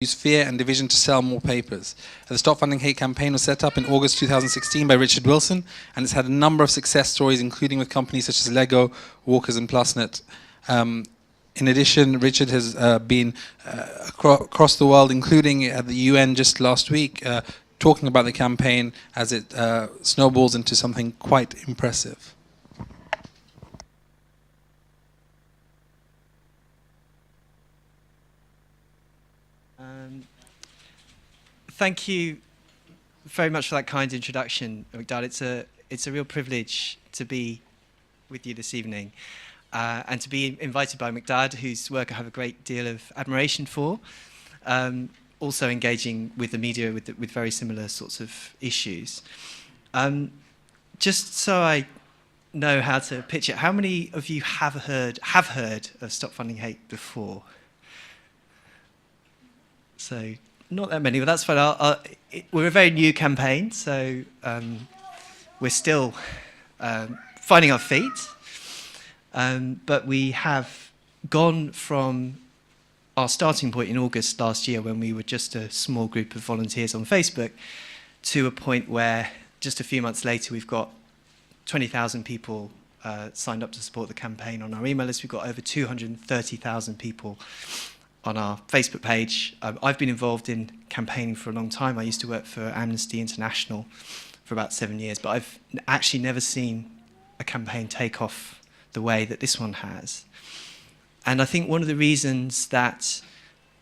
use fear and division to sell more papers. The Stop Funding Hate campaign was set up in August 2016 by Richard Wilson, and it's had a number of success stories, including with companies such as Lego, Walkers, and Plusnet. In addition, Richard has been across the world, including at the UN just last week, talking about the campaign as it snowballs into something quite impressive. Thank you very much for that kind introduction, Migdad. It's a real privilege to be with you this evening and to be invited by Migdad, whose work I have a great deal of admiration for, also engaging with the media with very similar sorts of issues. Just so I know how to pitch it, how many of you have heard of Stop Funding Hate before? So not that many, but that's fine. We're a very new campaign, so we're still finding our feet. But we have gone from our starting point in August last year, when we were just a small group of volunteers on Facebook, to a point where just a few months later we've got 20,000 people signed up to support the campaign on our email list. We've got over 230,000 people on our Facebook page. I've been involved in campaigning for a long time. I used to work for Amnesty International for about 7 years, but I've actually never seen a campaign take off the way that this one has. And I think one of the reasons that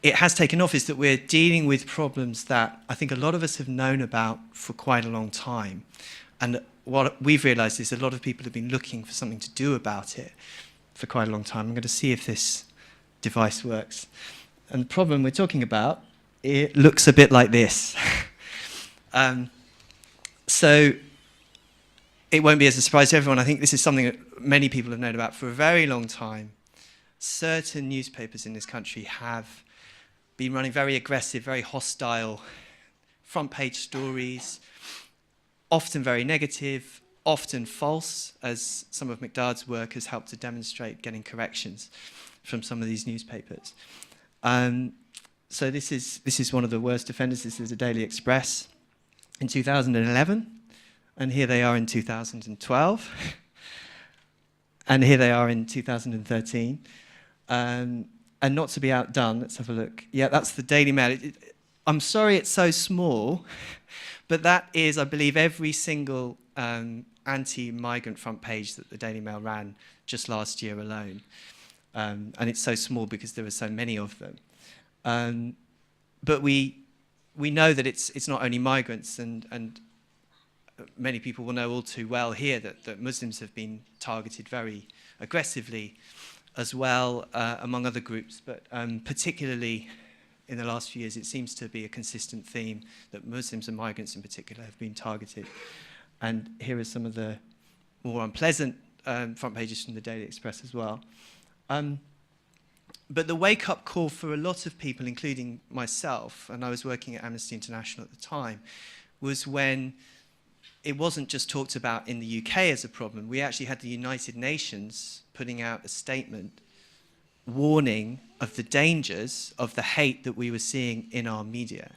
it has taken off is that we're dealing with problems that I think a lot of us have known about for quite a long time. And what we've realized is a lot of people have been looking for something to do about it for quite a long time. I'm going to see if this device works. And the problem we're talking about, it looks a bit like this. So it won't be as a surprise to everyone. I think this is something that many people have known about for a very long time. Certain newspapers in this country have been running very aggressive, very hostile front page stories, often very negative, often false, as some of Migdad's work has helped to demonstrate, getting corrections from some of these newspapers. So this is one of the worst offenders. This is the Daily Express in 2011, and here they are in 2012, and here they are in 2013. And not to be outdone, let's have a look. Yeah, that's the Daily Mail. I'm sorry it's so small, but that is, I believe, every single anti-migrant front page that the Daily Mail ran just last year alone. And it's so small because there were so many of them. But we know that it's not only migrants, and many people will know all too well here that Muslims have been targeted very aggressively as well, among other groups. But particularly in the last few years, it seems to be a consistent theme that Muslims and migrants in particular have been targeted. And here are some of the more unpleasant front pages from the Daily Express as well. But the wake-up call for a lot of people, including myself, and I was working at Amnesty International at the time, was when it wasn't just talked about in the UK as a problem. We actually had the United Nations putting out a statement warning of the dangers of the hate that we were seeing in our media.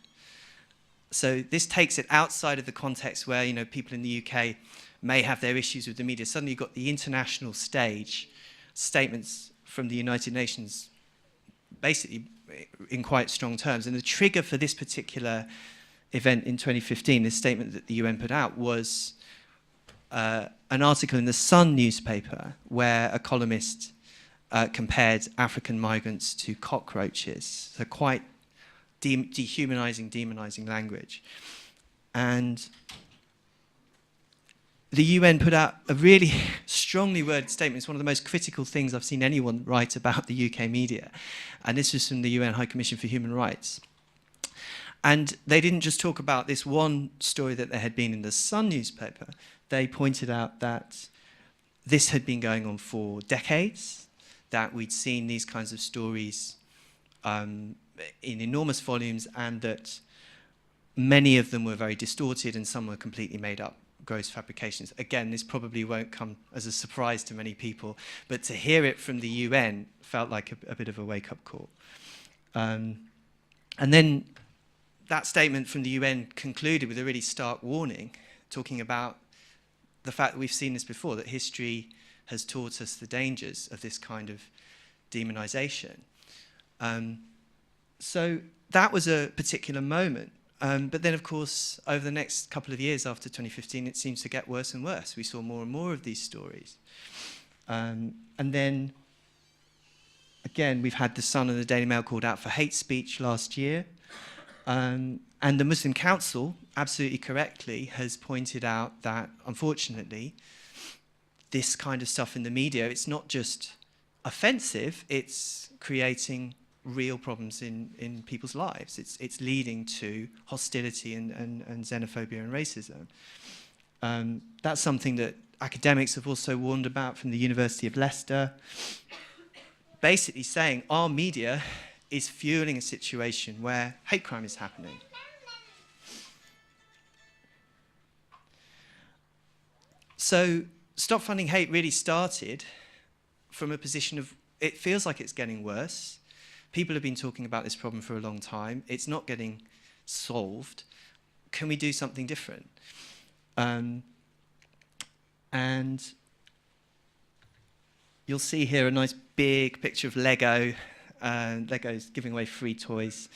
So this takes it outside of the context where, you know, people in the UK may have their issues with the media. Suddenly you've got the international stage, statements from the United Nations, basically in quite strong terms. And the trigger for this particular event in 2015, this statement that the UN put out, was an article in the Sun newspaper where a columnist compared African migrants to cockroaches. So quite dehumanizing, demonizing language. And the UN put out a really strongly worded statement. It's one of the most critical things I've seen anyone write about the UK media. And this was from the UN High Commission for Human Rights. And they didn't just talk about this one story that there had been in the Sun newspaper. They pointed out that this had been going on for decades, that we'd seen these kinds of stories in enormous volumes, and that many of them were very distorted and some were completely made up, gross fabrications. Again, this probably won't come as a surprise to many people, but to hear it from the UN felt like a bit of a wake-up call. And then that statement from the UN concluded with a really stark warning, talking about the fact that we've seen this before, that history has taught us the dangers of this kind of demonization. So that was a particular moment. But then, of course, over the next couple of years after 2015, it seems to get worse and worse. We saw more and more of these stories. And then, again, we've had The Sun and the Daily Mail called out for hate speech last year. And the Muslim Council, absolutely correctly, has pointed out that, unfortunately, this kind of stuff in the media, it's not just offensive, it's creating real problems in people's lives. It's leading to hostility and xenophobia and racism. That's something that academics have also warned about from the University of Leicester, basically saying our media is fueling a situation where hate crime is happening. So Stop Funding Hate really started from a position of, it feels like it's getting worse. People have been talking about this problem for a long time. It's not getting solved. Can we do something different? And you'll see here a nice big picture of Lego. Lego's giving away free toys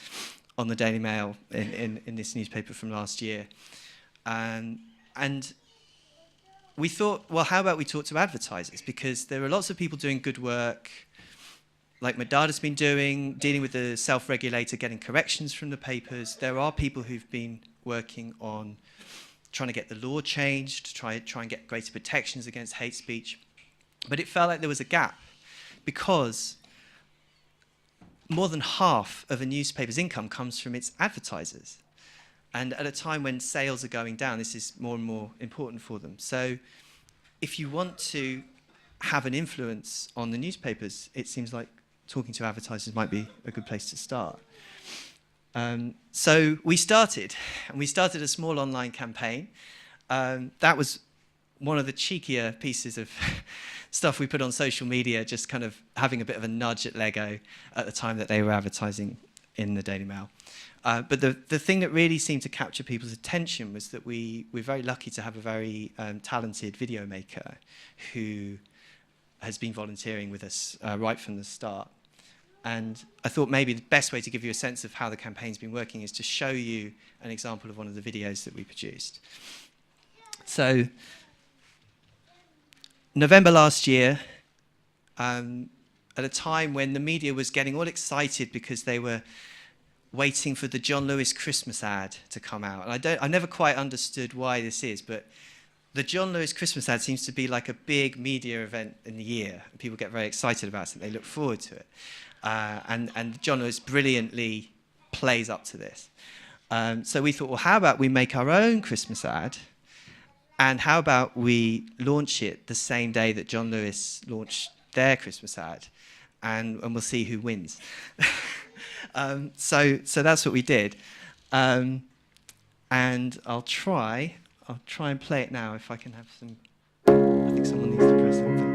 on the Daily Mail in this newspaper from last year. And we thought, well, how about we talk to advertisers? Because there are lots of people doing good work, like Madada's been doing, dealing with the self-regulator, getting corrections from the papers. There are people who've been working on trying to get the law changed, try and get greater protections against hate speech. But it felt like there was a gap because more than half of a newspaper's income comes from its advertisers. And at a time when sales are going down, this is more and more important for them. So if you want to have an influence on the newspapers, it seems like talking to advertisers might be a good place to start. So we started a small online campaign. That was one of the cheekier pieces of stuff we put on social media, just kind of having a bit of a nudge at Lego at the time that they were advertising in the Daily Mail. But the thing that really seemed to capture people's attention was that we're very lucky to have a very talented video maker who has been volunteering with us right from the start. And I thought maybe the best way to give you a sense of how the campaign's been working is to show you an example of one of the videos that we produced. So, November last year, at a time when the media was getting all excited because they were waiting for the John Lewis Christmas ad to come out. And I never quite understood why this is, but the John Lewis Christmas ad seems to be like a big media event in the year. People get very excited about it. They look forward to it. And John Lewis brilliantly plays up to this. So we thought, well, how about we make our own Christmas ad? And how about we launch it the same day that John Lewis launched their Christmas ad? And we'll see who wins. So that's what we did. And I'll try and play it now if I can have some. I think someone needs to press something.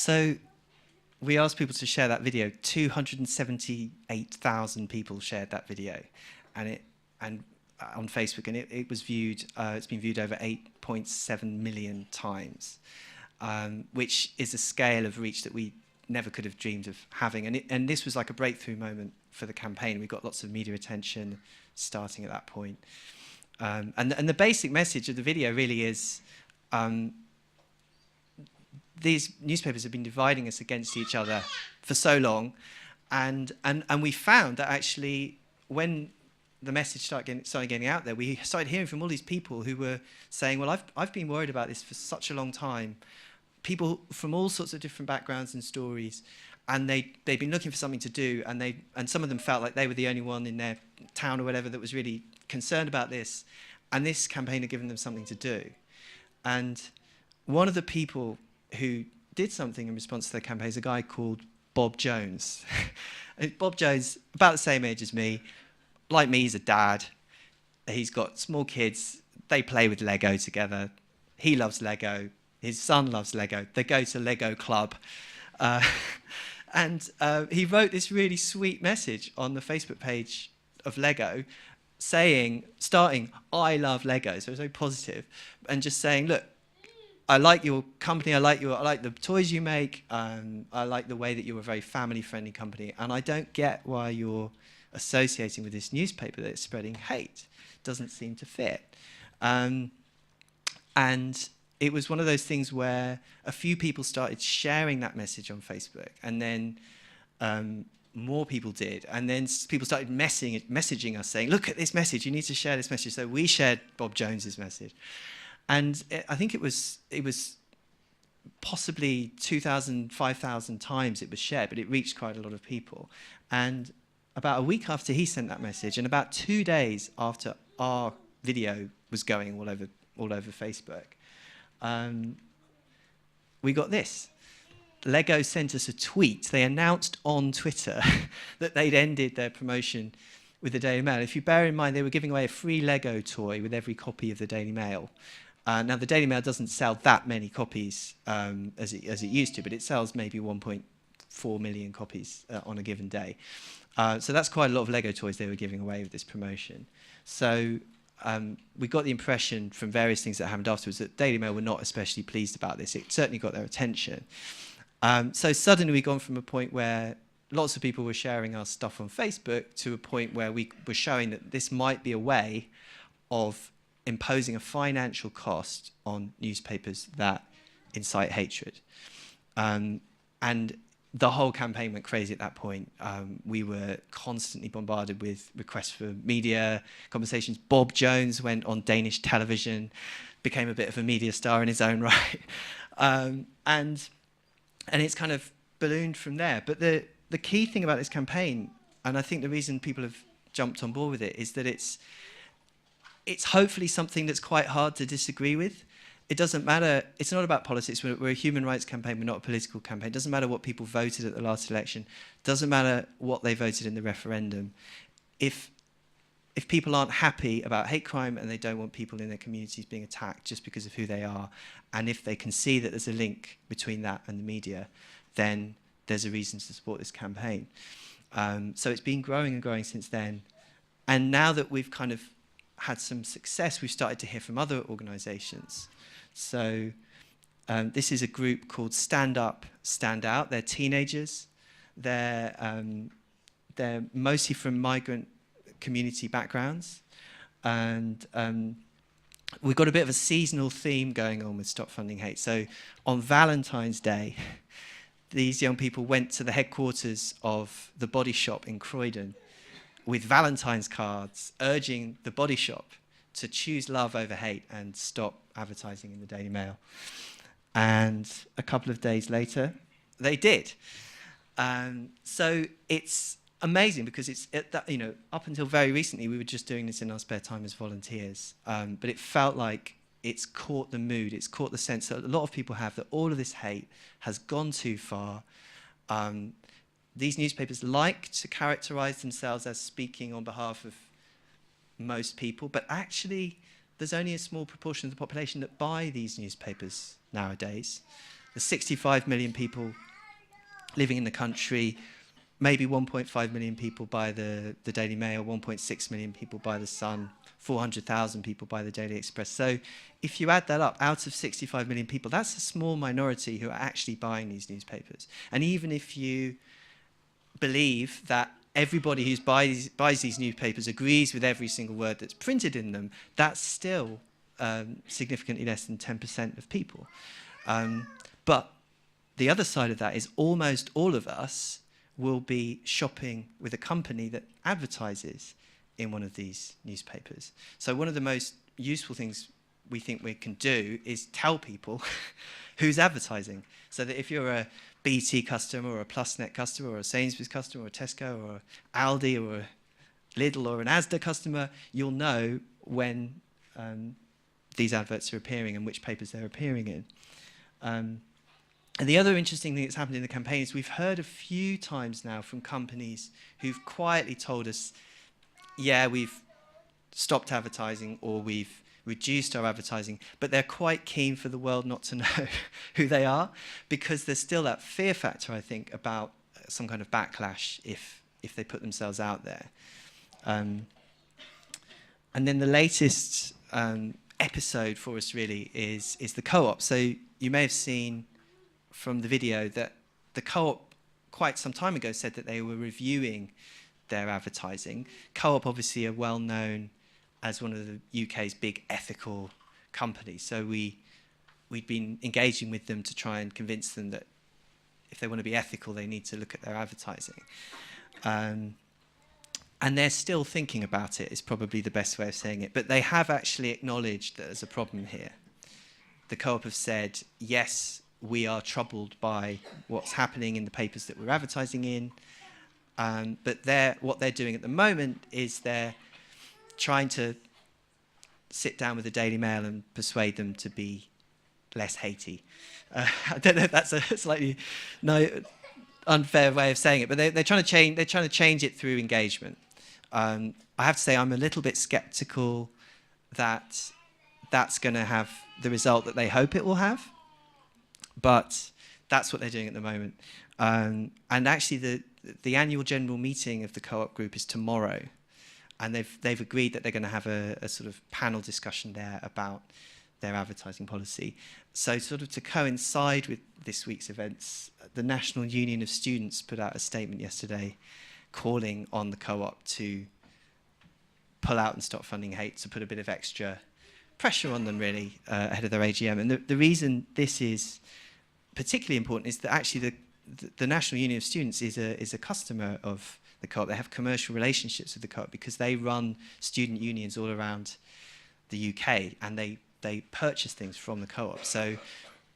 So we asked people to share that video. 278,000 people shared that video, and on Facebook, and it was viewed. It's been viewed over 8.7 million times, which is a scale of reach that we never could have dreamed of having. And this was like a breakthrough moment for the campaign. We got lots of media attention starting at that point. And the basic message of the video really is, these newspapers have been dividing us against each other for so long, and we found that actually when the message started getting out there, we started hearing from all these people who were saying, well, I've been worried about this for such a long time. People from all sorts of different backgrounds and stories, and they'd been looking for something to do, and some of them felt like they were the only one in their town or whatever that was really concerned about this, and this campaign had given them something to do. And one of the people who did something in response to the campaign is a guy called Bob Jones. Bob Jones, about the same age as me. Like me, he's a dad. He's got small kids. They play with Lego together. He loves Lego. His son loves Lego. They go to Lego Club. And he wrote this really sweet message on the Facebook page of Lego starting, I love Lego. So it was very positive. And just saying, look, I like your company. I like the toys you make. I like the way that you're a very family-friendly company. And I don't get why you're associating with this newspaper that's spreading hate. Doesn't seem to fit. And it was one of those things where a few people started sharing that message on Facebook, and then more people did, and then people started messaging us saying, look at this message, you need to share this message. So we shared Bob Jones's message, and I think it was possibly 2,000, 5,000 times it was shared, but it reached quite a lot of people. And about a week after he sent that message, and about 2 days after our video was going all over Facebook, we got this. Lego sent us a tweet. They announced on Twitter that they'd ended their promotion with the Daily Mail. If you bear in mind, they were giving away a free Lego toy with every copy of the Daily Mail. Now, the Daily Mail doesn't sell that many copies as it used to, but it sells maybe 1.4 million copies on a given day. So that's quite a lot of Lego toys they were giving away with this promotion. So we got the impression from various things that happened afterwards that Daily Mail were not especially pleased about this. It certainly got their attention. So suddenly we'd gone from a point where lots of people were sharing our stuff on Facebook to a point where we were showing that this might be a way of imposing a financial cost on newspapers that incite hatred. And the whole campaign went crazy at that point. We were constantly bombarded with requests for media conversations. Bob Jones went on Danish television, became a bit of a media star in his own right. And it's kind of ballooned from there. But the key thing about this campaign, and I think the reason people have jumped on board with it, is that it's hopefully something that's quite hard to disagree with. It doesn't matter. It's not about politics. We're a human rights campaign. We're not a political campaign. It doesn't matter what people voted at the last election. It doesn't matter what they voted in the referendum. If people aren't happy about hate crime and they don't want people in their communities being attacked just because of who they are, and if they can see that there's a link between that and the media, then there's a reason to support this campaign. So it's been growing and growing since then. And now that we've kind of had some success, we've started to hear from other organisations. So this is a group called Stand Up, Stand Out. They're teenagers. They're mostly from migrant community backgrounds. And we've got a bit of a seasonal theme going on with Stop Funding Hate. So on Valentine's Day, these young people went to the headquarters of the Body Shop in Croydon with Valentine's cards urging the Body Shop to choose love over hate and stop advertising in the Daily Mail. And a couple of days later, they did. So it's amazing because it's up until very recently, we were just doing this in our spare time as volunteers. But it felt like it's caught the mood. It's caught the sense that a lot of people have that all of this hate has gone too far. These newspapers like to characterize themselves as speaking on behalf of most people, but actually there's only a small proportion of the population that buy these newspapers nowadays. There's 65 million people living in the country. Maybe 1.5 million people buy the Daily Mail, 1.6 million people buy the Sun, 400,000 people buy the Daily Express. So if you add that up, out of 65 million people, that's a small minority who are actually buying these newspapers. And even if you believe that everybody who buys these newspapers agrees with every single word that's printed in them, that's still significantly less than 10% of people. But the other side of that is almost all of us will be shopping with a company that advertises in one of these newspapers. So one of the most useful things we think we can do is tell people who's advertising. So that if you're a BT customer or a PlusNet customer or a Sainsbury's customer or a Tesco or Aldi or a Lidl or an Asda customer, you'll know when these adverts are appearing and which papers they're appearing in. And the other interesting thing that's happened in the campaign is we've heard a few times now from companies who've quietly told us, yeah, we've stopped advertising or we've reduced our advertising, but they're quite keen for the world not to know who they are, because there's still that fear factor, I think, about some kind of backlash if they put themselves out there. And then the latest episode for us really is the Co-op. So you may have seen from the video that the Co-op quite some time ago said that they were reviewing their advertising. Co-op obviously are well known as one of the UK's big ethical companies. So we'd been engaging with them to try and convince them that if they want to be ethical, they need to look at their advertising. And they're still thinking about it, is probably the best way of saying it. But they have actually acknowledged that there's a problem here. The Co-op have said, yes, we are troubled by what's happening in the papers that we're advertising in. But what they're doing at the moment is they're trying to sit down with the Daily Mail and persuade them to be less hatey. I don't know if that's a slightly unfair way of saying it, but they're trying to change it through engagement. I have to say I'm a little bit sceptical that that's going to have the result that they hope it will have, but that's what they're doing at the moment. And actually the annual general meeting of the Co-op group is tomorrow, and they've agreed that they're going to have a sort of panel discussion there about their advertising policy. So sort of to coincide with this week's events, the National Union of Students put out a statement yesterday calling on the Co-op to pull out and stop funding hate, to put a bit of extra pressure on them really ahead of their AGM. And the reason this is particularly important is that actually the National Union of Students is a customer of the Co-op. They have commercial relationships with the Co-op because they run student unions all around the UK, and they purchase things from the Co-op. So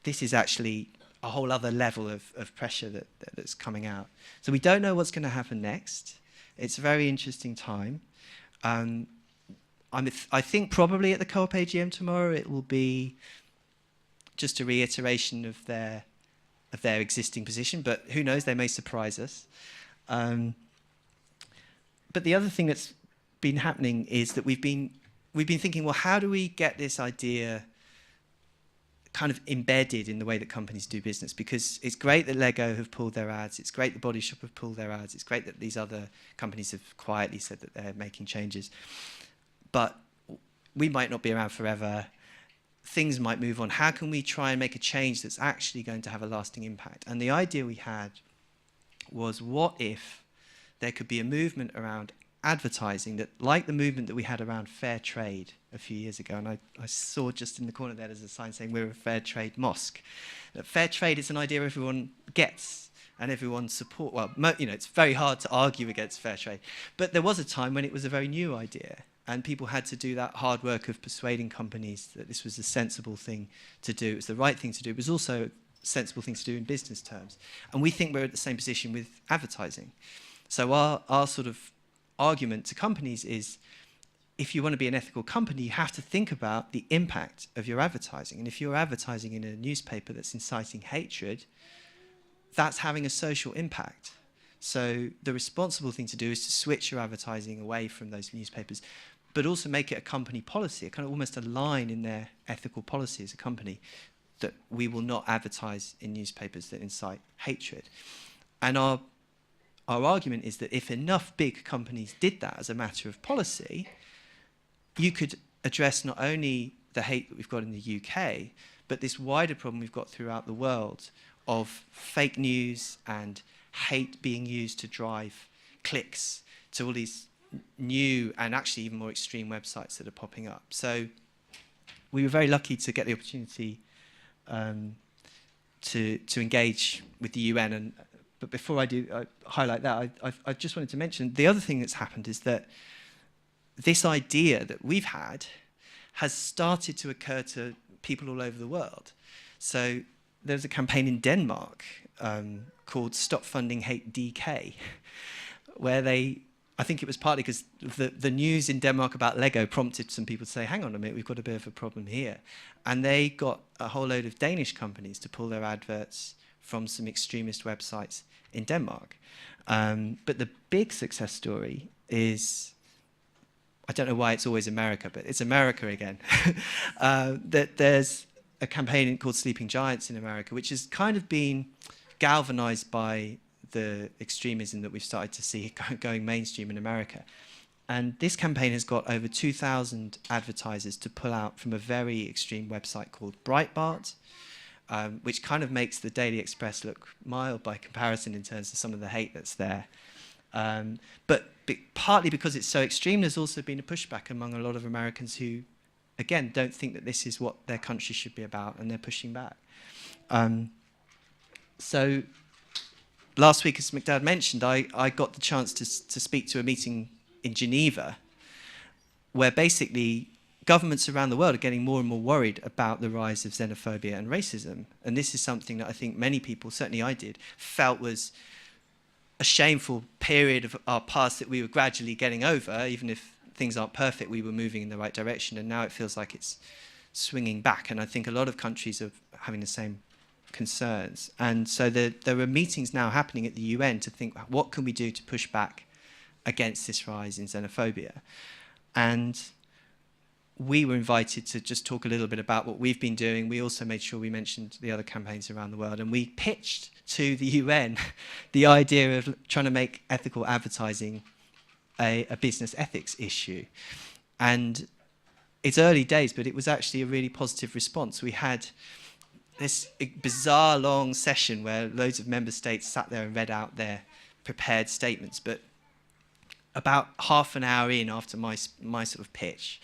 this is actually a whole other level of pressure that's coming out. So we don't know what's going to happen next. It's a very interesting time. I think probably at the Co-op AGM tomorrow it will be just a reiteration of their existing position, but who knows, they may surprise us. But the other thing that's been happening is that we've been thinking, well, how do we get this idea kind of embedded in the way that companies do business? Because it's great that Lego have pulled their ads, it's great that Body Shop have pulled their ads, it's great that these other companies have quietly said that they're making changes. But we might not be around forever. Things might move on. How can we try and make a change that's actually going to have a lasting impact? And the idea we had was, what if there could be a movement around advertising that, like the movement that we had around fair trade a few years ago, and I saw just in the corner there there's a sign saying we're a fair trade mosque. That fair trade is an idea everyone gets and everyone support. Well, it's very hard to argue against fair trade, but there was a time when it was a very new idea, and people had to do that hard work of persuading companies that this was a sensible thing to do. It was the right thing to do. It was also a sensible thing to do in business terms. And we think we're at the same position with advertising. So our sort of argument to companies is, if you want to be an ethical company, you have to think about the impact of your advertising. And if you're advertising in a newspaper that's inciting hatred, that's having a social impact. So the responsible thing to do is to switch your advertising away from those newspapers, but also make it a company policy, a kind of almost a line in their ethical policy as a company. that we will not advertise in newspapers that incite hatred. And our argument is that if enough big companies did that as a matter of policy, you could address not only the hate that we've got in the UK, but this wider problem we've got throughout the world of fake news and hate being used to drive clicks to all these new and actually even more extreme websites that are popping up. So we were very lucky to get the opportunity to engage with the UN. But before I highlight that, I just wanted to mention the other thing that's happened is that this idea that we've had has started to occur to people all over the world. So there's a campaign in Denmark called Stop Funding Hate DK, where I think it was partly because the news in Denmark about Lego prompted some people to say, hang on a minute, we've got a bit of a problem here. And they got a whole load of Danish companies to pull their adverts from some extremist websites in Denmark. But the big success story is, I don't know why it's always America, but it's America again. That there's a campaign called Sleeping Giants in America, which has kind of been galvanized by the extremism that we've started to see going mainstream in America. And this campaign has got over 2,000 advertisers to pull out from a very extreme website called Breitbart, which kind of makes the Daily Express look mild by comparison in terms of some of the hate that's there. But partly because it's so extreme, there's also been a pushback among a lot of Americans who, again, don't think that this is what their country should be about, and they're pushing back. So last week, as McDad mentioned, I got the chance to speak to a meeting in Geneva where basically governments around the world are getting more and more worried about the rise of xenophobia and racism. And this is something that I think many people, certainly I did, felt was a shameful period of our past that we were gradually getting over. Even if things aren't perfect, we were moving in the right direction, and now it feels like it's swinging back. And I think a lot of countries are having the same concerns. And so there are meetings now happening at the UN to think, what can we do to push back against this rise in xenophobia? And we were invited to just talk a little bit about what we've been doing. We also made sure we mentioned the other campaigns around the world, and we pitched to the UN the idea of trying to make ethical advertising a business ethics issue. And it's early days, but it was actually a really positive response. We had this bizarre long session where loads of member states sat there and read out their prepared statements, but about half an hour in after my sort of pitch,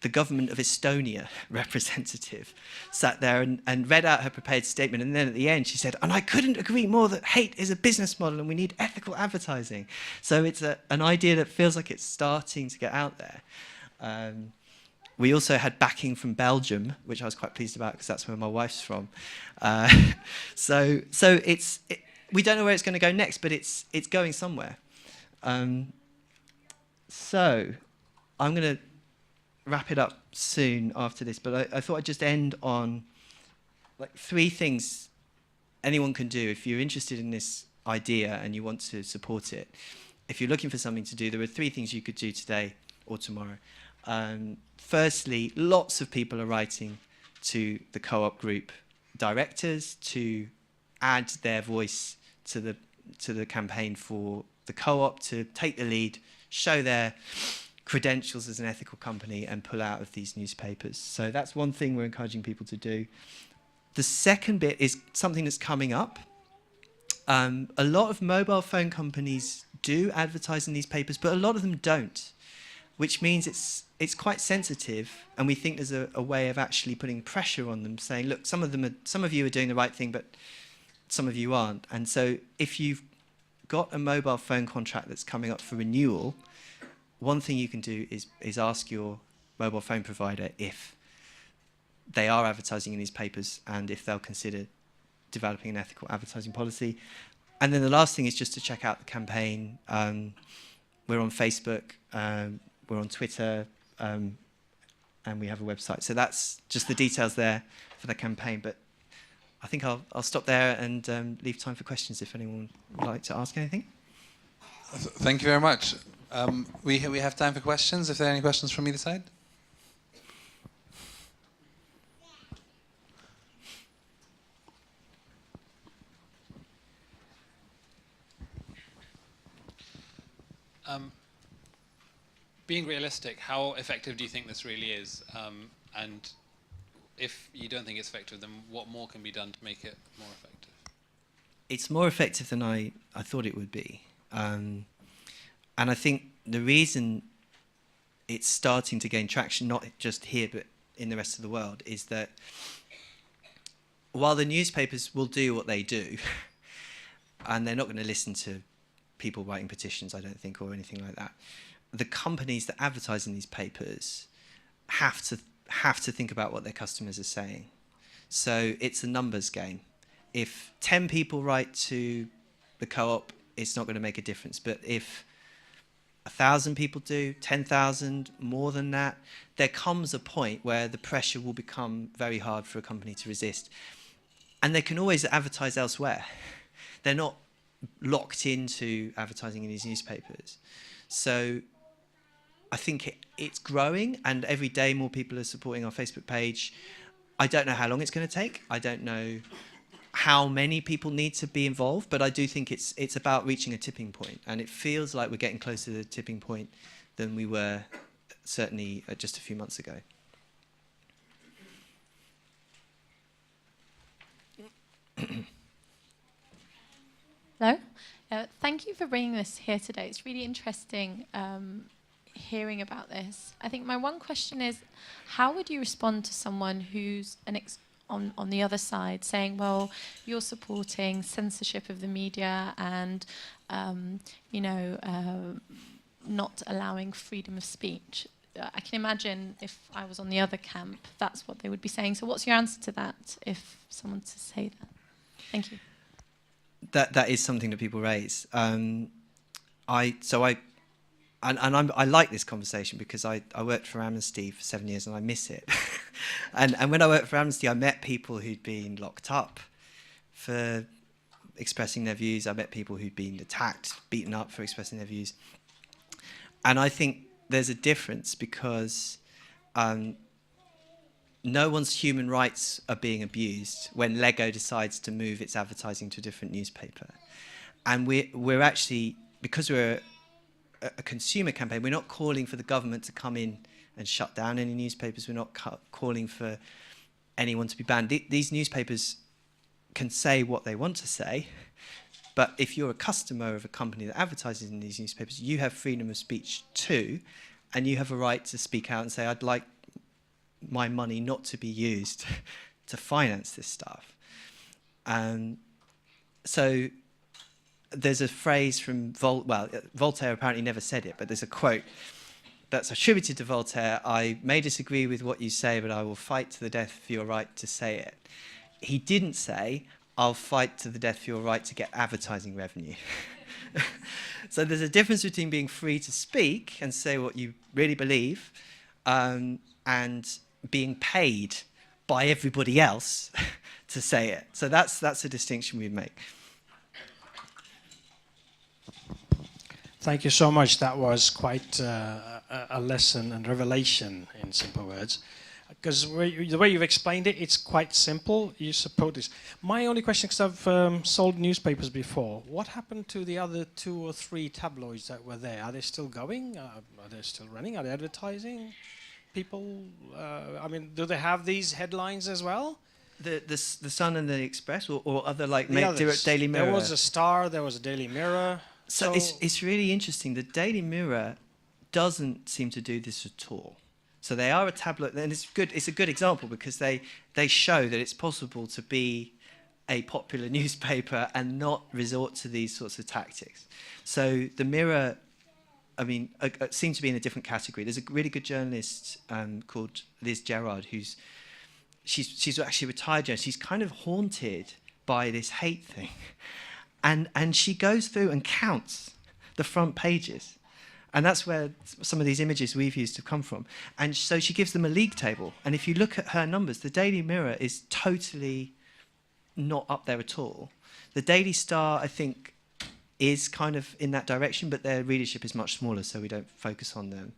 the government of Estonia representative sat there and read out her prepared statement, and then at the end she said, and I couldn't agree more that hate is a business model and we need ethical advertising. So it's an idea that feels like it's starting to get out there. We also had backing from Belgium, which I was quite pleased about because that's where my wife's from. So we don't know where it's going to go next, but it's going somewhere. So I'm going to wrap it up soon after this, but I thought I'd just end on like 3 things anyone can do if you're interested in this idea and you want to support it. If you're looking for something to do, there are 3 things you could do today or tomorrow. Firstly, lots of people are writing to the co-op group directors to add their voice to the campaign for the co-op to take the lead, show their credentials as an ethical company and pull out of these newspapers. So that's one thing we're encouraging people to do. The second bit is something that's coming up. A lot of mobile phone companies do advertise in these papers, but a lot of them don't, which means it's quite sensitive, and we think there's a way of actually putting pressure on them, saying, look, some of you are doing the right thing, but some of you aren't. And so if you've got a mobile phone contract that's coming up for renewal, one thing you can do is ask your mobile phone provider if they are advertising in these papers and if they'll consider developing an ethical advertising policy. And then the last thing is just to check out the campaign. We're on Facebook, we're on Twitter, and we have a website. So that's just the details there for the campaign. But I think I'll stop there and leave time for questions if anyone would like to ask anything. Thank you very much. We have time for questions, if there are any questions from either side. Being realistic, how effective do you think this really is? And if you don't think it's effective, then what more can be done to make it more effective? It's more effective than I thought it would be. And I think the reason it's starting to gain traction, not just here, but in the rest of the world, is that while the newspapers will do what they do, and they're not going to listen to people writing petitions, I don't think, or anything like that, the companies that advertise in these papers have to think about what their customers are saying. So it's a numbers game. If 10 people write to the co-op, it's not going to make a difference. But if 1,000 people do, 10,000, more than that, there comes a point where the pressure will become very hard for a company to resist. And they can always advertise elsewhere. They're not locked into advertising in these newspapers. So I think it's growing, and every day more people are supporting our Facebook page. I don't know how long it's going to take. I don't know how many people need to be involved, but I do think it's about reaching a tipping point, and it feels like we're getting closer to the tipping point than we were certainly just a few months ago. Hello. Thank you for bringing this here today. It's really interesting hearing about this. I think my one question is, how would you respond to someone who's on the other side saying, well, you're supporting censorship of the media and not allowing freedom of speech? I can imagine if I was on the other camp, that's what they would be saying. So what's your answer to that if someone to say that? Thank you. That is something that people raise. I like this conversation because I worked for Amnesty for 7 years and I miss it. and when I worked for Amnesty, I met people who'd been locked up for expressing their views. I met people who'd been attacked, beaten up for expressing their views. And I think there's a difference because no one's human rights are being abused when Lego decides to move its advertising to a different newspaper. And we're actually, because we're a consumer campaign, we're not calling for the government to come in and shut down any newspapers. We're not calling for anyone to be banned. These newspapers can say what they want to say, but if you're a customer of a company that advertises in these newspapers, you have freedom of speech too, and you have a right to speak out and say, I'd like my money not to be used to finance this stuff. So there's a phrase from Voltaire apparently never said it, but there's a quote that's attributed to Voltaire: I may disagree with what you say, but I will fight to the death for your right to say it. He didn't say, I'll fight to the death for your right to get advertising revenue. So there's a difference between being free to speak and say what you really believe, and being paid by everybody else to say it. So that's a distinction we make. Thank you so much. That was quite a lesson and revelation in simple words. Because the way you've explained it, it's quite simple. You support this. My only question, because I've sold newspapers before, what happened to the other 2 or 3 tabloids that were there? Are they still going? Are they still running? Are they advertising? People, do they have these headlines as well? The Sun and the Express, or other like Daily Mirror? There was a Star, there was a Daily Mirror. So it's really interesting. The Daily Mirror doesn't seem to do this at all. So they are a tabloid, and it's good. It's a good example because they show that it's possible to be a popular newspaper and not resort to these sorts of tactics. So the Mirror, seem to be in a different category. There's a really good journalist called Liz Gerard she's actually a retired journalist. She's kind of haunted by this hate thing, and she goes through and counts the front pages. And that's where some of these images we've used have come from. And so she gives them a league table. And if you look at her numbers, the Daily Mirror is totally not up there at all. The Daily Star, I think, is kind of in that direction, but their readership is much smaller, so we don't focus on them.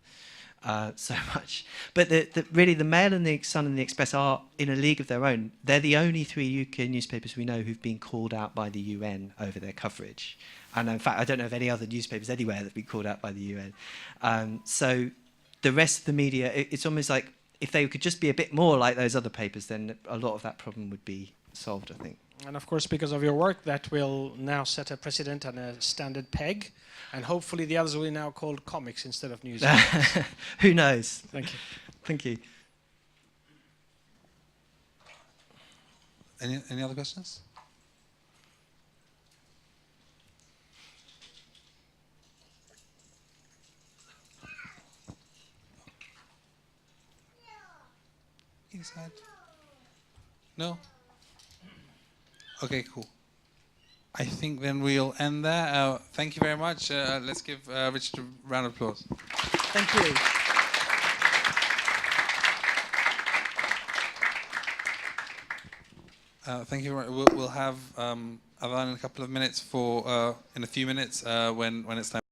so much. But really, the Mail and the Sun and the Express are in a league of their own. They're the only 3 UK newspapers we know who've been called out by the UN over their coverage. And in fact, I don't know of any other newspapers anywhere that have been called out by the UN. So the rest of the media, it's almost like if they could just be a bit more like those other papers, then a lot of that problem would be solved, I think. And of course, because of your work, that will now set a precedent and a standard peg. And hopefully the others will be now called comics instead of news. Who knows? Thank you. Thank you. Any other questions? Inside? No? Okay, cool. I think then we'll end there. Thank you very much. Let's give Richard a round of applause. Thank you. Thank you. We'll have Avan in a couple of minutes in a few minutes when it's time.